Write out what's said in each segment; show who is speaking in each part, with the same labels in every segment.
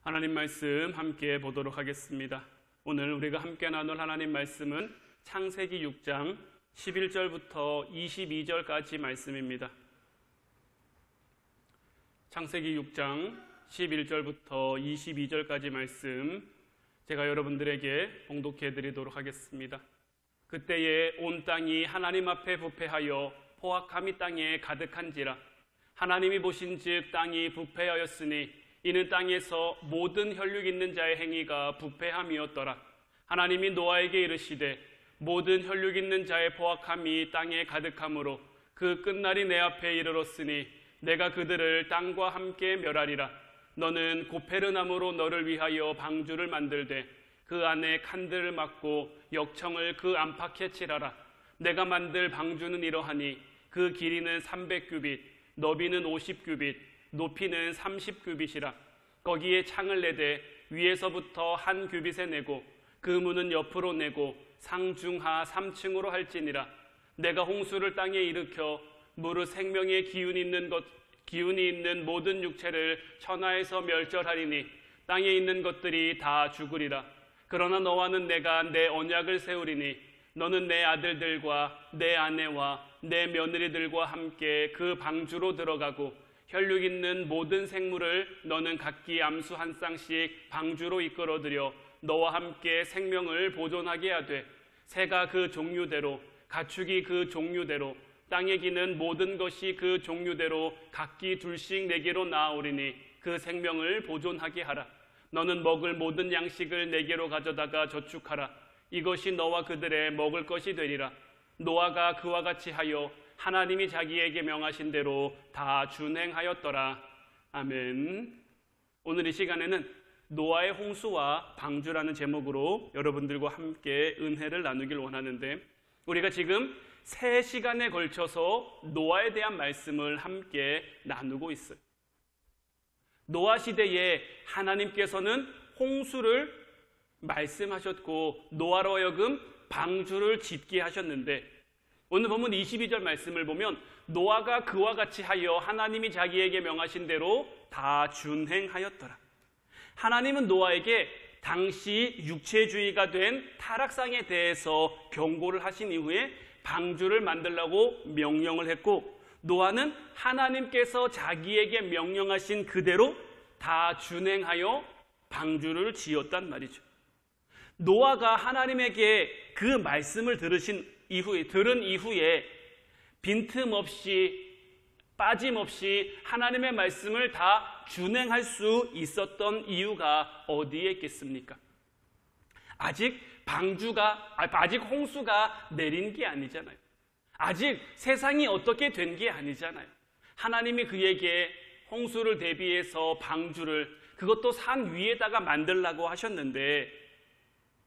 Speaker 1: 하나님 말씀 함께 보도록 하겠습니다. 오늘 우리가 함께 나눌 하나님 말씀은 창세기 6장 11절부터 22절까지 말씀입니다. 창세기 6장 11절부터 22절까지 말씀 제가 여러분들에게 봉독해 드리도록 하겠습니다. 그때에 온 땅이 하나님 앞에 부패하여 포악함이 땅에 가득한지라. 하나님이 보신즉 땅이 부패하였으니 이는 땅에서 모든 혈육 있는 자의 행위가 부패함이었더라. 하나님이 노아에게 이르시되 모든 혈육 있는 자의 포악함이 땅에 가득함으로 그 끝날이 내 앞에 이르렀으니 내가 그들을 땅과 함께 멸하리라. 너는 고페르나무로 너를 위하여 방주를 만들되 그 안에 칸들을 막고 역청을 그 안팎에 칠하라. 내가 만들 방주는 이러하니 그 길이는 300규빗, 너비는 50규빗, 높이는 30규빗이라. 거기에 창을 내되 위에서부터 한 규빗에 내고 그 문은 옆으로 내고 상중하 3층으로 할지니라. 내가 홍수를 땅에 일으켜 무릇 생명의 기운이 있는 모든 육체를 천하에서 멸절하리니 땅에 있는 것들이 다 죽으리라. 그러나 너와는 내가 내 언약을 세우리니 너는 내 아들들과 내 아내와 내 며느리들과 함께 그 방주로 들어가고 혈육 있는 모든 생물을 너는 각기 암수 한 쌍씩 방주로 이끌어들여 너와 함께 생명을 보존하게 하되 새가 그 종류대로 가축이 그 종류대로 땅에 기는 모든 것이 그 종류대로 각기 둘씩 내게로 나아오리니 그 생명을 보존하게 하라. 너는 먹을 모든 양식을 내게로 가져다가 저축하라. 이것이 너와 그들의 먹을 것이 되리라. 노아가 그와 같이 하여 하나님이 자기에게 명하신 대로 다 준행하였더라. 아멘. 오늘 이 시간에는 노아의 홍수와 방주라는 제목으로 여러분들과 함께 은혜를 나누길 원하는데, 우리가 지금 3시간에 걸쳐서 노아에 대한 말씀을 함께 나누고 있어요. 노아 시대에 하나님께서는 홍수를 말씀하셨고 노아로 하여금 방주를 짓게 하셨는데, 오늘 본문 22절 말씀을 보면 노아가 그와 같이 하여 하나님이 자기에게 명하신 대로 다 준행하였더라. 하나님은 노아에게 당시 육체주의가 된 타락상에 대해서 경고를 하신 이후에 방주를 만들라고 명령을 했고, 노아는 하나님께서 자기에게 명령하신 그대로 다 준행하여 방주를 지었단 말이죠. 노아가 하나님에게 그 말씀을 들은 이후에 빈틈없이 빠짐없이 하나님의 말씀을 다 준행할 수 있었던 이유가 어디에 있겠습니까? 아직 홍수가 내린 게 아니잖아요. 아직 세상이 어떻게 된 게 아니잖아요. 하나님이 그에게 홍수를 대비해서 방주를, 그것도 산 위에다가 만들라고 하셨는데,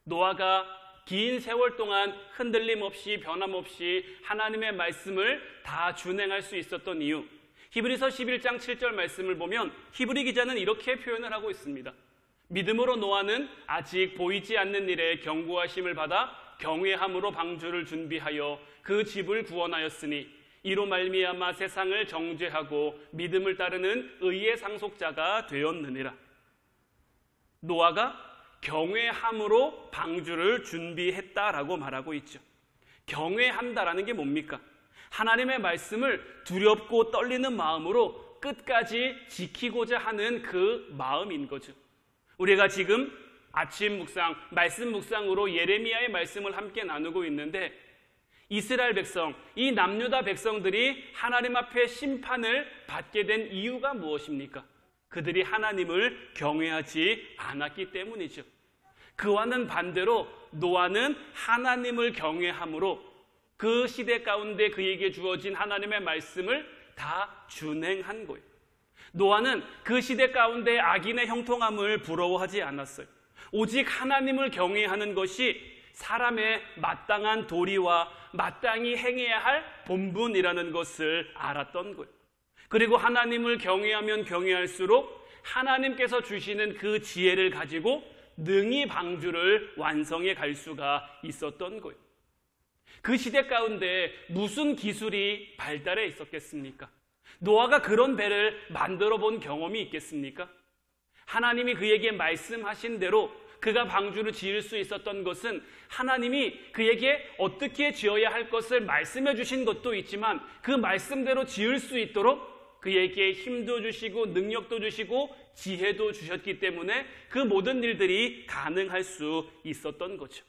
Speaker 1: 노아가 긴 세월 동안 흔들림 없이 변함없이 하나님의 말씀을 다 준행할 수 있었던 이유, 히브리서 11장 7절 말씀을 보면 히브리 기자는 이렇게 표현을 하고 있습니다. 믿음으로 노아는 아직 보이지 않는 일에 경고하심을 받아 경외함으로 방주를 준비하여 그 집을 구원하였으니 이로 말미암아 세상을 정죄하고 믿음을 따르는 의의 상속자가 되었느니라. 노아가 경외함으로 방주를 준비했다라고 말하고 있죠. 경외한다라는 게 뭡니까? 하나님의 말씀을 두렵고 떨리는 마음으로 끝까지 지키고자 하는 그 마음인 거죠. 우리가 지금 아침 묵상, 말씀 묵상으로 예레미야의 말씀을 함께 나누고 있는데, 이스라엘 백성, 이 남유다 백성들이 하나님 앞에 심판을 받게 된 이유가 무엇입니까? 그들이 하나님을 경외하지 않았기 때문이죠. 그와는 반대로 노아는 하나님을 경외함으로 그 시대 가운데 그에게 주어진 하나님의 말씀을 다 준행한 거예요. 노아는 그 시대 가운데 악인의 형통함을 부러워하지 않았어요. 오직 하나님을 경외하는 것이 사람의 마땅한 도리와 마땅히 행해야 할 본분이라는 것을 알았던 거예요. 그리고 하나님을 경외하면 경외할수록 하나님께서 주시는 그 지혜를 가지고 능히 방주를 완성해 갈 수가 있었던 거예요. 그 시대 가운데 무슨 기술이 발달해 있었겠습니까? 노아가 그런 배를 만들어 본 경험이 있겠습니까? 하나님이 그에게 말씀하신 대로 그가 방주를 지을 수 있었던 것은 하나님이 그에게 어떻게 지어야 할 것을 말씀해 주신 것도 있지만 그 말씀대로 지을 수 있도록 그에게 힘도 주시고 능력도 주시고 지혜도 주셨기 때문에 그 모든 일들이 가능할 수 있었던 거죠.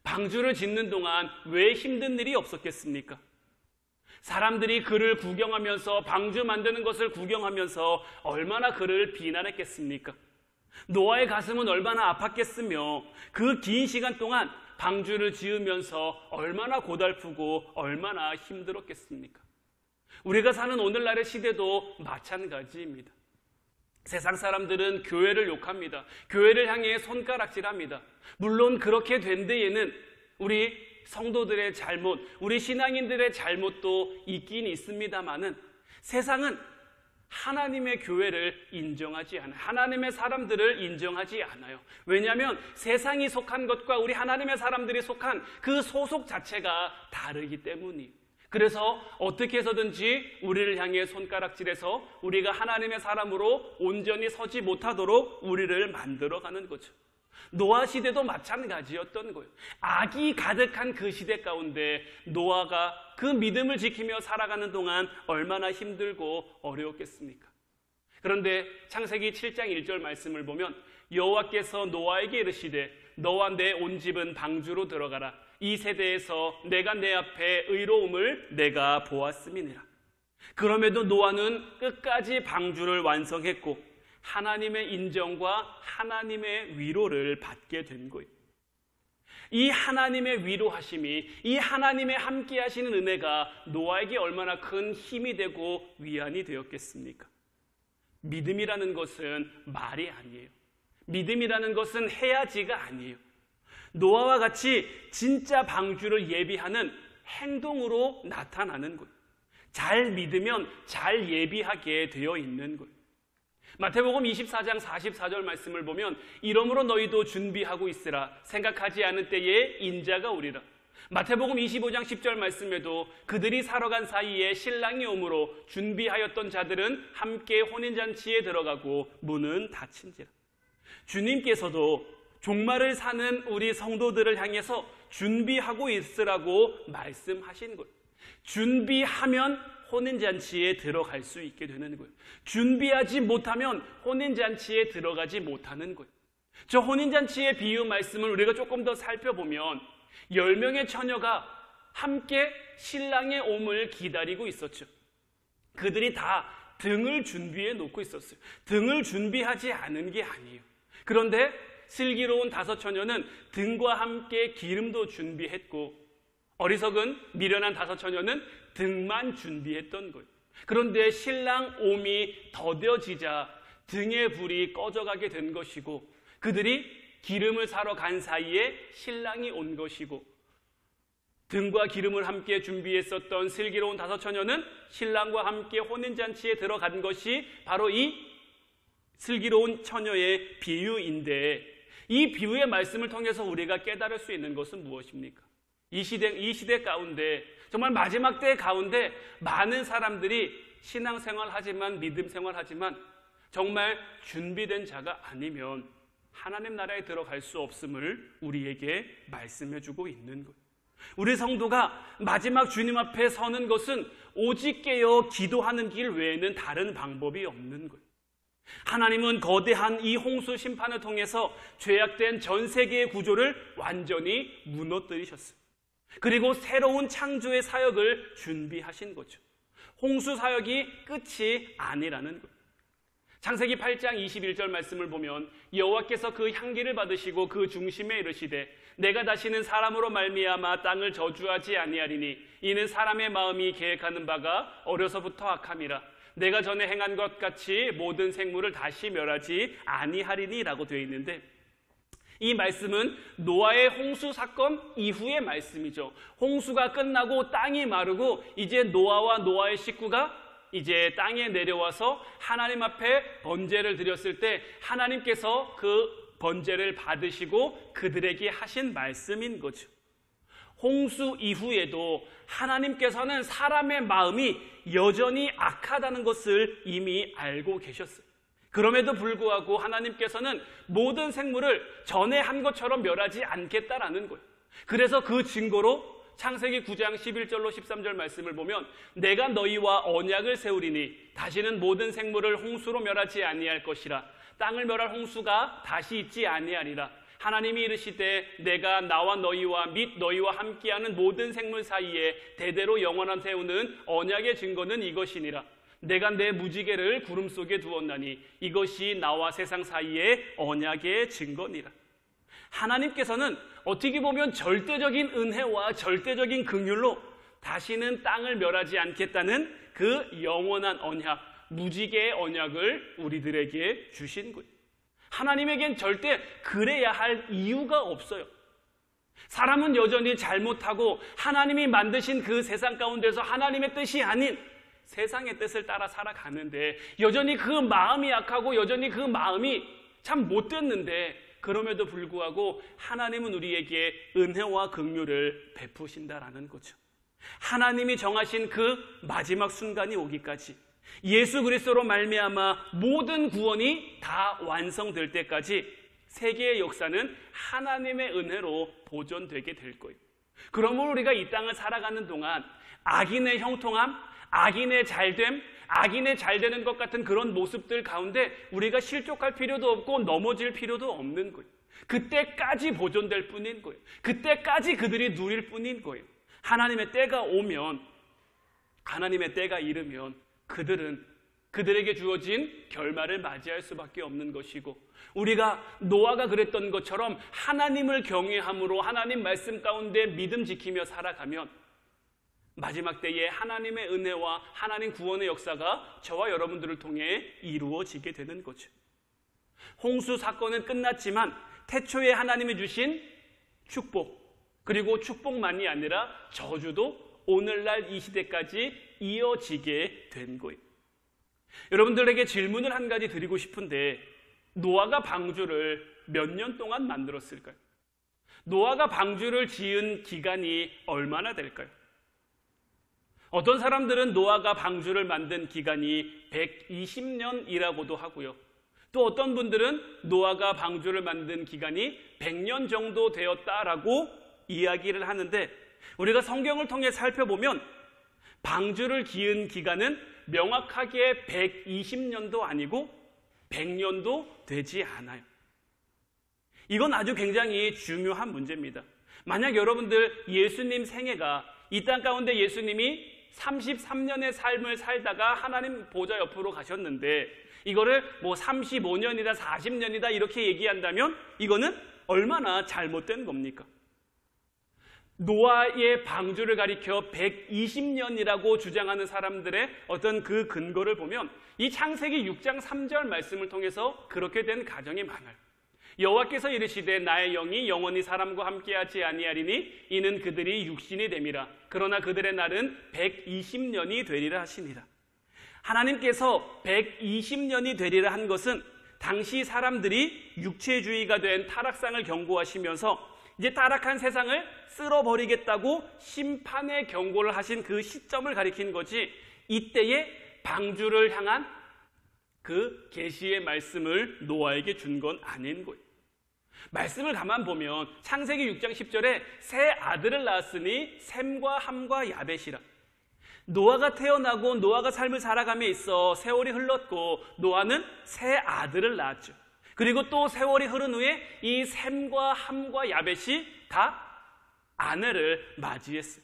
Speaker 1: 방주를 짓는 동안 왜 힘든 일이 없었겠습니까? 사람들이 그를 구경하면서 방주 만드는 것을 구경하면서 얼마나 그를 비난했겠습니까? 노아의 가슴은 얼마나 아팠겠으며 그 긴 시간 동안 방주를 지으면서 얼마나 고달프고 얼마나 힘들었겠습니까? 우리가 사는 오늘날의 시대도 마찬가지입니다. 세상 사람들은 교회를 욕합니다. 교회를 향해 손가락질합니다. 물론 그렇게 된 데에는 우리 성도들의 잘못, 우리 신앙인들의 잘못도 있긴 있습니다만은 세상은 하나님의 교회를 인정하지 않아요. 하나님의 사람들을 인정하지 않아요. 왜냐하면 세상이 속한 것과 우리 하나님의 사람들이 속한 그 소속 자체가 다르기 때문이에요. 그래서 어떻게 해서든지 우리를 향해 손가락질해서 우리가 하나님의 사람으로 온전히 서지 못하도록 우리를 만들어가는 거죠. 노아 시대도 마찬가지였던 거예요. 악이 가득한 그 시대 가운데 노아가 그 믿음을 지키며 살아가는 동안 얼마나 힘들고 어려웠겠습니까? 그런데 창세기 7장 1절 말씀을 보면 여호와께서 노아에게 이르시되 너와 내 온 집은 방주로 들어가라. 이 세대에서 내가 내 앞에 의로움을 내가 보았음이니라. 그럼에도 노아는 끝까지 방주를 완성했고 하나님의 인정과 하나님의 위로를 받게 된 거예요. 이 하나님의 위로하심이, 이 하나님의 함께 하시는 은혜가 노아에게 얼마나 큰 힘이 되고 위안이 되었겠습니까? 믿음이라는 것은 말이 아니에요. 믿음이라는 것은 해야지가 아니에요. 노아와 같이 진짜 방주를 예비하는 행동으로 나타나는 거예요. 잘 믿으면 잘 예비하게 되어 있는 거예요. 마태복음 24장 44절 말씀을 보면 이러므로 너희도 준비하고 있으라. 생각하지 않은 때에 인자가 오리라. 마태복음 25장 10절 말씀에도 그들이 사러 간 사이에 신랑이 오므로 준비하였던 자들은 함께 혼인잔치에 들어가고 문은 닫힌지라. 주님께서도 종말을 사는 우리 성도들을 향해서 준비하고 있으라고 말씀하신 거예요. 준비하면 혼인잔치에 들어갈 수 있게 되는 거예요. 준비하지 못하면 혼인잔치에 들어가지 못하는 거예요. 저 혼인잔치의 비유 말씀을 우리가 조금 더 살펴보면 10명의 처녀가 함께 신랑의 옴을 기다리고 있었죠. 그들이 다 등을 준비해 놓고 있었어요. 등을 준비하지 않은 게 아니에요. 그런데 슬기로운 5 처녀는 등과 함께 기름도 준비했고 어리석은 미련한 5 처녀는 등만 준비했던 거예요. 그런데 신랑 옴이 더뎌지자 등의 불이 꺼져가게 된 것이고 그들이 기름을 사러 간 사이에 신랑이 온 것이고 등과 기름을 함께 준비했었던 슬기로운 5 처녀는 신랑과 함께 혼인잔치에 들어간 것이 바로 이 슬기로운 처녀의 비유인데 이 비유의 말씀을 통해서 우리가 깨달을 수 있는 것은 무엇입니까? 이 시대 가운데 정말 마지막 때 가운데 많은 사람들이 신앙생활 하지만 믿음 생활 하지만 정말 준비된 자가 아니면 하나님 나라에 들어갈 수 없음을 우리에게 말씀해 주고 있는 거예요. 우리 성도가 마지막 주님 앞에 서는 것은 오직 깨어 기도하는 길 외에는 다른 방법이 없는 거예요. 하나님은 거대한 이 홍수 심판을 통해서 죄악된 전 세계의 구조를 완전히 무너뜨리셨어요. 그리고 새로운 창조의 사역을 준비하신 거죠. 홍수 사역이 끝이 아니라는 거예요. 창세기 8장 21절 말씀을 보면 여호와께서 그 향기를 받으시고 그 중심에 이르시되 내가 다시는 사람으로 말미암아 땅을 저주하지 아니하리니 이는 사람의 마음이 계획하는 바가 어려서부터 악함이라. 내가 전에 행한 것 같이 모든 생물을 다시 멸하지 아니하리니 라고 되어 있는데 이 말씀은 노아의 홍수 사건 이후의 말씀이죠. 홍수가 끝나고 땅이 마르고 이제 노아와 노아의 식구가 이제 땅에 내려와서 하나님 앞에 번제를 드렸을 때 하나님께서 그 번제를 받으시고 그들에게 하신 말씀인 거죠. 홍수 이후에도 하나님께서는 사람의 마음이 여전히 악하다는 것을 이미 알고 계셨어요. 그럼에도 불구하고 하나님께서는 모든 생물을 전에 한 것처럼 멸하지 않겠다라는 거예요. 그래서 그 증거로 창세기 9장 11절로 13절 말씀을 보면 내가 너희와 언약을 세우리니 다시는 모든 생물을 홍수로 멸하지 아니할 것이라. 땅을 멸할 홍수가 다시 있지 아니하리라. 하나님이 이르시되 내가 나와 너희와 및 너희와 함께하는 모든 생물 사이에 대대로 영원한 세우는 언약의 증거는 이것이니라. 내가 내 무지개를 구름 속에 두었나니 이것이 나와 세상 사이의 언약의 증거니라. 하나님께서는 어떻게 보면 절대적인 은혜와 절대적인 긍휼로 다시는 땅을 멸하지 않겠다는 그 영원한 언약, 무지개의 언약을 우리들에게 주신 거예요. 하나님에겐 절대 그래야 할 이유가 없어요. 사람은 여전히 잘못하고 하나님이 만드신 그 세상 가운데서 하나님의 뜻이 아닌 세상의 뜻을 따라 살아가는데 여전히 그 마음이 약하고 여전히 그 마음이 참 못됐는데 그럼에도 불구하고 하나님은 우리에게 은혜와 긍휼을 베푸신다라는 거죠. 하나님이 정하신 그 마지막 순간이 오기까지 예수 그리스도로 말미암아 모든 구원이 다 완성될 때까지 세계의 역사는 하나님의 은혜로 보존되게 될 거예요. 그러므로 우리가 이 땅을 살아가는 동안 악인의 형통함, 악인의 잘됨, 악인의 잘되는 것 같은 그런 모습들 가운데 우리가 실족할 필요도 없고 넘어질 필요도 없는 거예요. 그때까지 보존될 뿐인 거예요. 그때까지 그들이 누릴 뿐인 거예요. 하나님의 때가 오면, 하나님의 때가 이르면 그들에게 주어진 결말을 맞이할 수밖에 없는 것이고, 우리가 노아가 그랬던 것처럼 하나님을 경외함으로 하나님 말씀 가운데 믿음 지키며 살아가면 마지막 때에 하나님의 은혜와 하나님 구원의 역사가 저와 여러분들을 통해 이루어지게 되는 거죠. 홍수 사건은 끝났지만 태초에 하나님이 주신 축복, 그리고 축복만이 아니라 저주도 오늘날 이 시대까지 이어지게 된 거예요. 여러분들에게 질문을 한 가지 드리고 싶은데, 노아가 방주를 몇 년 동안 만들었을까요? 노아가 방주를 지은 기간이 얼마나 될까요? 어떤 사람들은 노아가 방주를 만든 기간이 120년이라고도 하고요. 또 어떤 분들은 노아가 방주를 만든 기간이 100년 정도 되었다라고 이야기를 하는데, 우리가 성경을 통해 살펴보면 방주를 기은 기간은 명확하게 120년도 아니고 100년도 되지 않아요. 이건 아주 굉장히 중요한 문제입니다. 만약 여러분들 예수님 생애가 이 땅 가운데 예수님이 33년의 삶을 살다가 하나님 보좌 옆으로 가셨는데 이거를 뭐 35년이다 40년이다 이렇게 얘기한다면 이거는 얼마나 잘못된 겁니까? 노아의 방주를 가리켜 120년이라고 주장하는 사람들의 어떤 그 근거를 보면 이 창세기 6장 3절 말씀을 통해서 그렇게 된 가정이 많아요. 여호와께서 이르시되 나의 영이 영원히 사람과 함께하지 아니하리니 이는 그들이 육신이 됨이라. 그러나 그들의 날은 120년이 되리라 하시니라. 하나님께서 120년이 되리라 한 것은 당시 사람들이 육체주의가 된 타락상을 경고하시면서 이제 타락한 세상을 쓸어버리겠다고 심판의 경고를 하신 그 시점을 가리킨 거지, 이때에 방주를 향한 그 계시의 말씀을 노아에게 준 건 아닌 거예요. 말씀을 가만 보면 창세기 6장 10절에 세 아들을 낳았으니 셈과 함과 야벳이라. 노아가 태어나고 노아가 삶을 살아감에 있어 세월이 흘렀고 노아는 세 아들을 낳았죠. 그리고 또 세월이 흐른 후에 이 셈과 함과 야벳이 다 아내를 맞이했어요.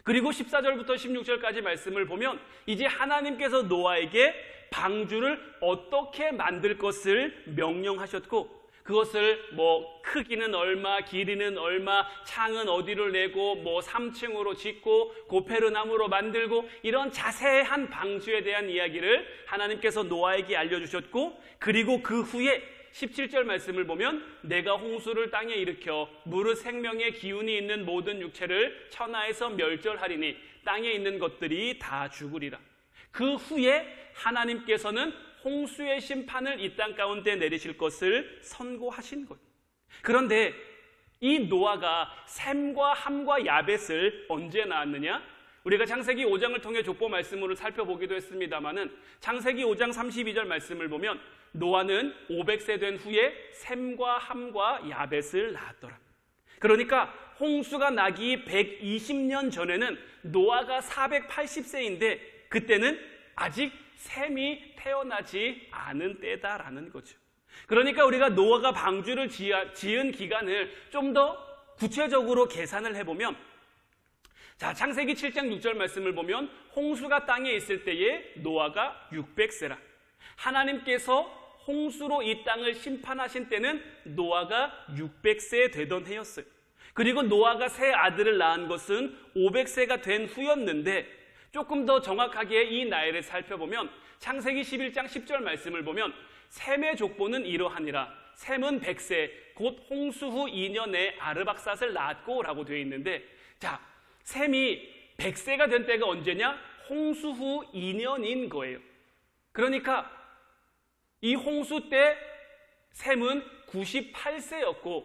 Speaker 1: 그리고 14절부터 16절까지 말씀을 보면 이제 하나님께서 노아에게 방주를 어떻게 만들 것을 명령하셨고, 그것을 뭐 크기는 얼마, 길이는 얼마, 창은 어디를 내고 뭐 3층으로 짓고 고페르나무로 만들고 이런 자세한 방주에 대한 이야기를 하나님께서 노아에게 알려주셨고, 그리고 그 후에 17절 말씀을 보면 내가 홍수를 땅에 일으켜 무릇 생명의 기운이 있는 모든 육체를 천하에서 멸절하리니 땅에 있는 것들이 다 죽으리라. 그 후에 하나님께서는 홍수의 심판을 이 땅 가운데 내리실 것을 선고하신 거예요. 그런데 이 노아가 셈과 함과 야벳을 언제 낳았느냐? 우리가 창세기 5장을 통해 족보 말씀으로 살펴보기도 했습니다마는 창세기 5장 32절 말씀을 보면 노아는 500세 된 후에 셈과 함과 야벳을 낳았더라. 그러니까 홍수가 나기 120년 전에는 노아가 480세인데 그때는 아직 셈이 태어나지 않은 때다라는 거죠. 그러니까 우리가 노아가 방주를 지은 기간을 좀 더 구체적으로 계산을 해보면, 자, 창세기 7장 6절 말씀을 보면 홍수가 땅에 있을 때에 노아가 600세라. 하나님께서 홍수로 이 땅을 심판하신 때는 노아가 600세 되던 해였어요. 그리고 노아가 세 아들을 낳은 것은 500세가 된 후였는데, 조금 더 정확하게 이 나이를 살펴보면 창세기 11장 10절 말씀을 보면 셈의 족보는 이러하니라. 셈은 100세 곧 홍수 후 2년에 아르박삿을 낳았고 라고 되어 있는데, 자, 셈이 100세가 된 때가 언제냐? 홍수 후 2년인 거예요. 그러니까 이 홍수 때 셈은 98세였고,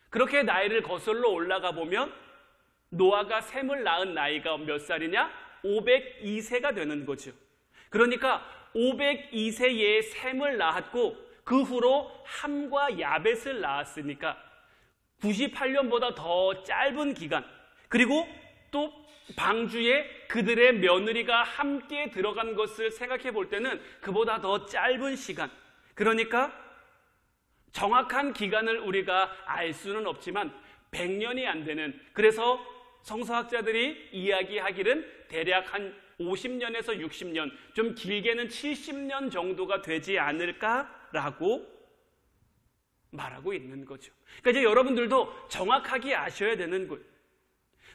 Speaker 1: 그렇게 나이를 거슬러 올라가 보면 노아가 셈을 낳은 나이가 몇 살이냐? 502세가 되는 거죠. 그러니까 502세에 셈을 낳았고 그 후로 함과 야벳을 낳았으니까 98년보다 더 짧은 기간, 그리고 또 방주에 그들의 며느리가 함께 들어간 것을 생각해 볼 때는 그보다 더 짧은 시간, 그러니까 정확한 기간을 우리가 알 수는 없지만 100년이 안 되는, 그래서 성서학자들이 이야기하기는 대략 한 50년에서 60년, 좀 길게는 70년 정도가 되지 않을까라고 말하고 있는 거죠. 그러니까 이제 여러분들도 정확하게 아셔야 되는 거예요.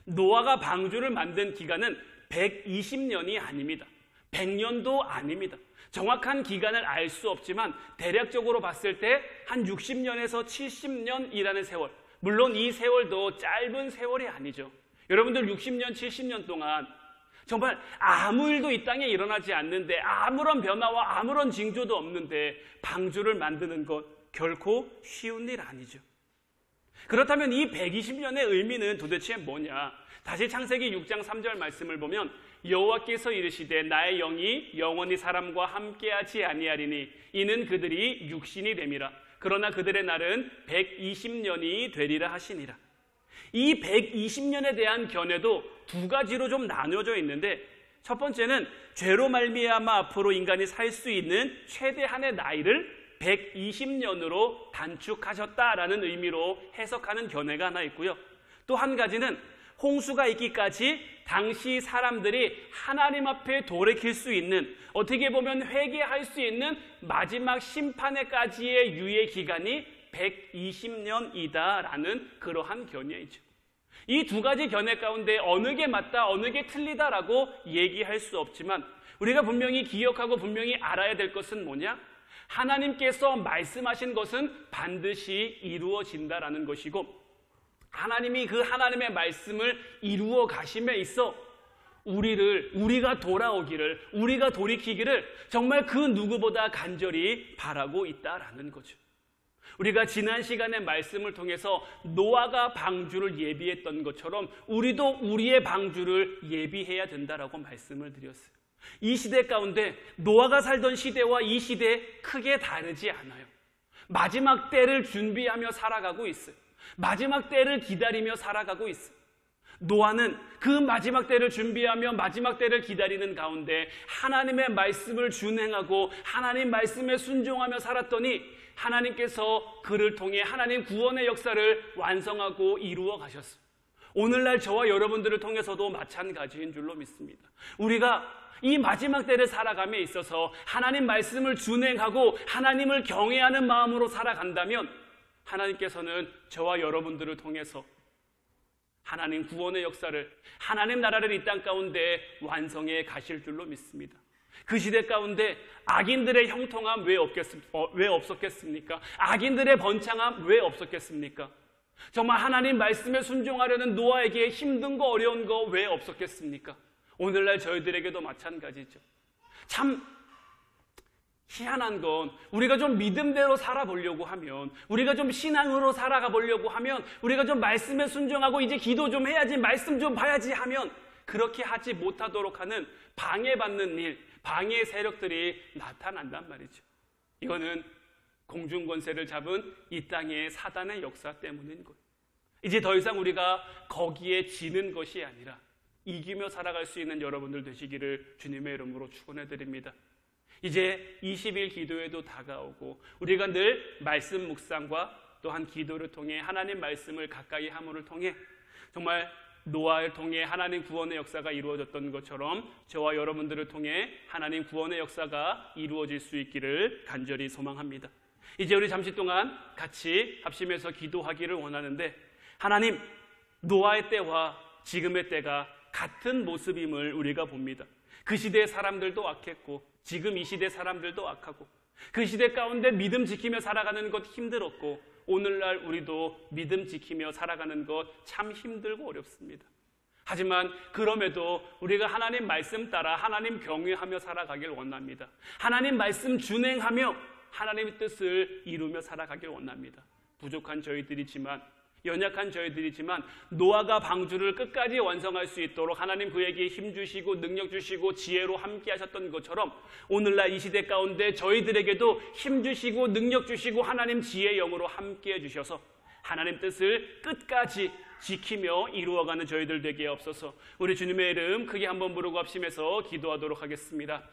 Speaker 1: 노아가 방주를 만든 기간은 120년이 아닙니다. 100년도 아닙니다. 정확한 기간을 알 수 없지만 대략적으로 봤을 때 한 60년에서 70년이라는 세월, 물론 이 세월도 짧은 세월이 아니죠. 여러분들 60년, 70년 동안 정말 아무 일도 이 땅에 일어나지 않는데, 아무런 변화와 아무런 징조도 없는데 방주를 만드는 것 결코 쉬운 일 아니죠. 그렇다면 이 120년의 의미는 도대체 뭐냐? 다시 창세기 6장 3절 말씀을 보면 여호와께서 이르시되 나의 영이 영원히 사람과 함께하지 아니하리니 이는 그들이 육신이 됨이라. 그러나 그들의 날은 120년이 되리라 하시니라. 이 120년에 대한 견해도 두 가지로 좀 나뉘어져 있는데, 첫 번째는 죄로 말미암아 앞으로 인간이 살 수 있는 최대한의 나이를 120년으로 단축하셨다라는 의미로 해석하는 견해가 하나 있고요. 또 한 가지는 홍수가 있기까지 당시 사람들이 하나님 앞에 돌이킬 수 있는, 어떻게 보면 회개할 수 있는 마지막 심판에까지의 유예 기간이 120년이다라는 그러한 견해이죠. 이 두 가지 견해 가운데 어느 게 맞다, 어느 게 틀리다라고 얘기할 수 없지만 우리가 분명히 기억하고 분명히 알아야 될 것은 뭐냐? 하나님께서 말씀하신 것은 반드시 이루어진다라는 것이고, 하나님이 그 하나님의 말씀을 이루어 가심에 있어 우리가 돌아오기를, 우리가 돌이키기를 정말 그 누구보다 간절히 바라고 있다라는 거죠. 우리가 지난 시간의 말씀을 통해서 노아가 방주를 예비했던 것처럼 우리도 우리의 방주를 예비해야 된다라고 말씀을 드렸어요. 이 시대 가운데 노아가 살던 시대와 이 시대 크게 다르지 않아요. 마지막 때를 준비하며 살아가고 있어요. 마지막 때를 기다리며 살아가고 있어요. 노아는 그 마지막 때를 준비하며 마지막 때를 기다리는 가운데 하나님의 말씀을 준행하고 하나님 말씀에 순종하며 살았더니 하나님께서 그를 통해 하나님 구원의 역사를 완성하고 이루어 가셨어요. 오늘날 저와 여러분들을 통해서도 마찬가지인 줄로 믿습니다. 우리가 이 마지막 때를 살아감에 있어서 하나님 말씀을 준행하고 하나님을 경외하는 마음으로 살아간다면 하나님께서는 저와 여러분들을 통해서 하나님 구원의 역사를, 하나님 나라를 이 땅 가운데 완성해 가실 줄로 믿습니다. 그 시대 가운데 악인들의 형통함 왜 없었겠습니까? 악인들의 번창함 왜 없었겠습니까? 정말 하나님 말씀에 순종하려는 노아에게 힘든 거 어려운 거 왜 없었겠습니까? 오늘날 저희들에게도 마찬가지죠. 참 희한한 건 우리가 좀 믿음대로 살아보려고 하면, 우리가 좀 신앙으로 살아가 보려고 하면, 우리가 좀 말씀에 순종하고 이제 기도 좀 해야지, 말씀 좀 봐야지 하면 그렇게 하지 못하도록 하는 방해받는 일, 방해 세력들이 나타난단 말이죠. 이거는 공중권세를 잡은 이 땅의 사단의 역사 때문인 거예요. 이제 더 이상 우리가 거기에 지는 것이 아니라 이기며 살아갈 수 있는 여러분들 되시기를 주님의 이름으로 축원해 드립니다. 이제 20일 기도회도 다가오고 우리가 늘 말씀 묵상과 또한 기도를 통해 하나님 말씀을 가까이 함을 통해 정말 노아를 통해 하나님 구원의 역사가 이루어졌던 것처럼 저와 여러분들을 통해 하나님 구원의 역사가 이루어질 수 있기를 간절히 소망합니다. 이제 우리 잠시 동안 같이 합심해서 기도하기를 원하는데, 하나님, 노아의 때와 지금의 때가 같은 모습임을 우리가 봅니다. 그 시대의 사람들도 악했고 지금 이 시대 사람들도 악하고, 그 시대 가운데 믿음 지키며 살아가는 것 힘들었고 오늘날 우리도 믿음 지키며 살아가는 것 참 힘들고 어렵습니다. 하지만 그럼에도 우리가 하나님 말씀 따라 하나님 경외하며 살아가길 원합니다. 하나님 말씀 준행하며 하나님의 뜻을 이루며 살아가길 원합니다. 부족한 저희들이지만, 연약한 저희들이지만 노아가 방주를 끝까지 완성할 수 있도록 하나님 그에게 힘 주시고 능력 주시고 지혜로 함께 하셨던 것처럼 오늘날 이 시대 가운데 저희들에게도 힘 주시고 능력 주시고 하나님 지혜의 영으로 함께 해주셔서 하나님 뜻을 끝까지 지키며 이루어가는 저희들 되게 없어서 우리 주님의 이름 크게 한번 부르고 합심해서 기도하도록 하겠습니다.